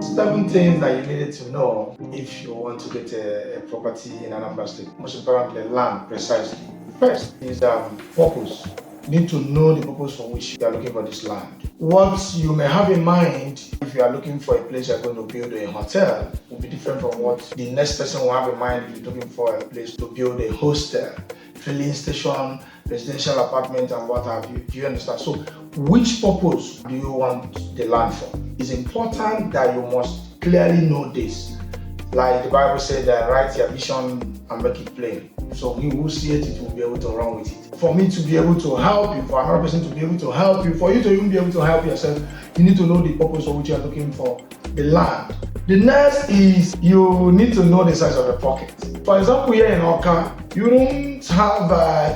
7 things that you needed to know if you want to get a property in Anambra State. Most importantly, land precisely. First is purpose. You need to know the purpose for which you are looking for this land. What you may have in mind if you are looking for a place you're going to build a hotel will be different from what the next person will have in mind if you're looking for a place to build a hostel, filling station, residential apartment, and what have you. Do you understand? So, which purpose do you want the land for? It's important that you must clearly know this. Like the Bible said, that write your vision and make it plain. So he who see it will be able to run with it. For me to be able to help you, for another person to be able to help you, for you to even be able to help yourself, you need to know the purpose for which you are looking for the land. The next is you need to know the size of the pocket. For example, here in Oka, you don't have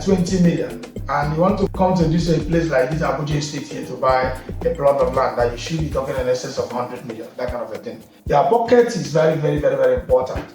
20 million and you want to come to this place like this Abuja Estate here to buy a plot of land that you should be talking in excess of 100 million, that kind of a thing. Your pocket is very, very, very, very important.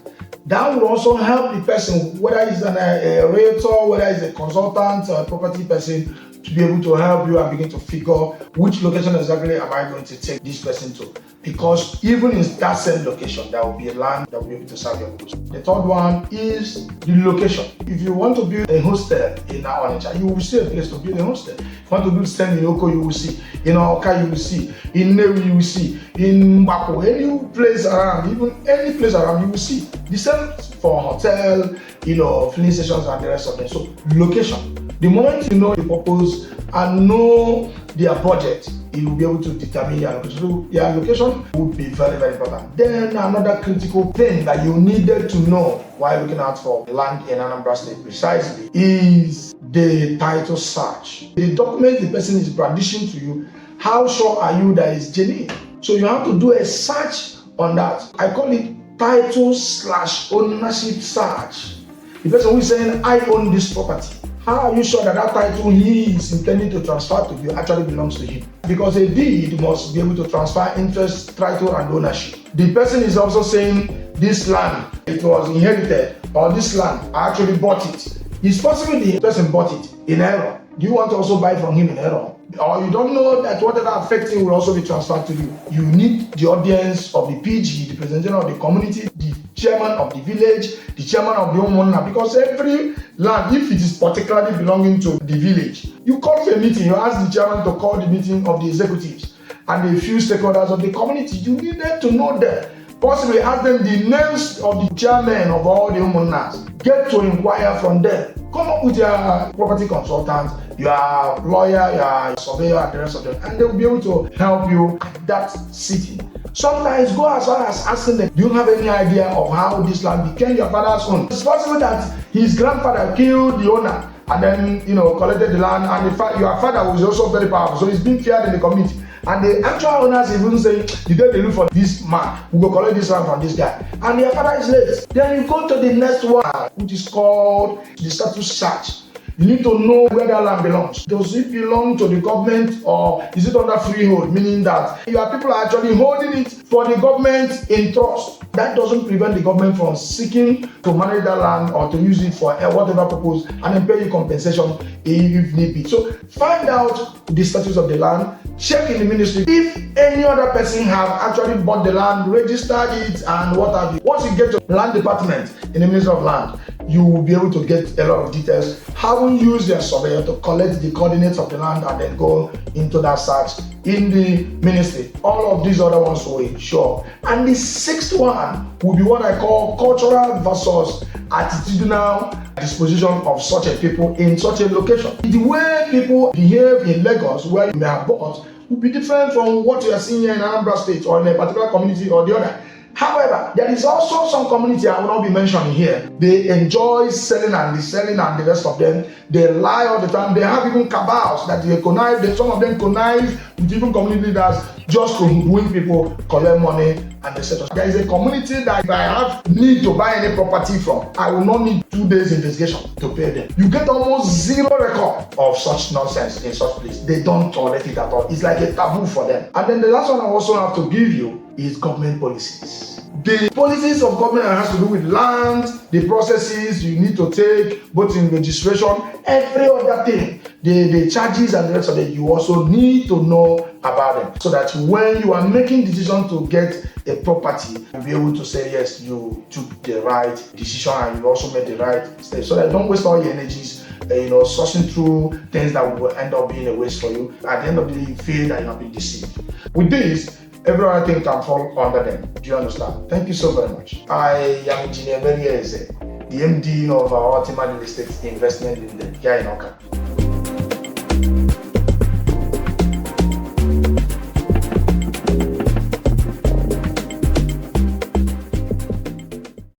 That will also help the person, whether he's a realtor, whether he's a consultant or a property person, to be able to help you and begin to figure which location exactly am I going to take this person to. Because even in that same location, there will be a land that will be able to serve your purpose. The third one is the location. If you want to build a hostel in Onitsha, you will see a place to build a hostel. If you want to build stand in Oko, you will see. In Oka, you will see. In Newi, you will see. In Mbako, any place around, even any place around, you will see. The same for hotel, filling stations and the rest of them. So, location. The moment you know the purpose and know their budget, you will be able to determine your location. So your location would be very, very important. Then another critical thing that you needed to know while looking out for land in Anambra State precisely is the title search. The document the person is brandishing to you, how sure are you that it's genuine? So you have to do a search on that. I call it title/ownership search. The person who is saying, I own this property. How are you sure that that title he is intending to transfer to you actually belongs to him? Because a deed must be able to transfer interest, title, and ownership. The person is also saying this land, it was inherited, or this land, I actually bought it. It's possible the person bought it in error. Do you want to also buy from him in error? Or you don't know that whatever affecting will also be transferred to you. You need the audience of the PG, the president of the community, the chairman of the village, the chairman of the homeowner, because every land, if it is particularly belonging to the village, you call for a meeting, you ask the chairman to call the meeting of the executives and a few stakeholders of the community. You needed to know them. Possibly ask them the names of the chairman of all the homeowners. Get to inquire from them. Come up with your property consultant, your lawyer, your surveyor, and the rest of them, and they will be able to help you at that city. Sometimes go as far as asking them, do you have any idea of how this land became your father's own? It's possible that his grandfather killed the owner and then, collected the land, and your father was also very powerful, so he's being feared in the community. And the actual owners even say, the day they look for this man, we go collect this land from this guy. And their father is late. Then you go to the next one, which is called the status search. You need to know where that land belongs. Does it belong to the government or is it under freehold? Meaning that your people are actually holding it for the government in trust. That doesn't prevent the government from seeking to manage that land or to use it for whatever purpose and then pay you compensation if need be. So find out the status of the land. Check in the ministry if any other person have actually bought the land, registered it, and what have you. Once you get to land department in the Ministry of Land, you will be able to get a lot of details. Having used their surveyor to collect the coordinates of the land and then go into that search in the ministry. All of these other ones will ensure. And the sixth one will be what I call cultural versus attitudinal disposition of such a people in such a location. The way people behave in Lagos, where you may have bought, will be different from what you are seeing here in Anambra State or in a particular community or the other. However, there is also some community I will not be mentioning here. They enjoy selling and reselling and the rest of them. They lie all the time. They have even cabals that they connive. Some of them connive with even community leaders just to win people, collect money, and etc. There is a community that if I have need to buy any property from, I will not need 2 days investigation to pay them. You get almost zero record of such nonsense in such place. They don't tolerate it at all. It's like a taboo for them. And then the last one I also have to give you is government policies. The policies of government has to do with land, the processes you need to take, both in registration, every other thing, the charges and the rest of it, you also need to know about them, so that when you are making decision to get a property, you'll be able to say yes, you took the right decision and you also made the right step, so that you don't waste all your energies sourcing through things that will end up being a waste for you. At the end of the day, you feel that you have been deceived. With this, every other thing can fall under them. Do you understand? Thank you so very much. I am Engr Emerie Eze, the MD of our Ultima Real Estate Investment Limited here in Oka.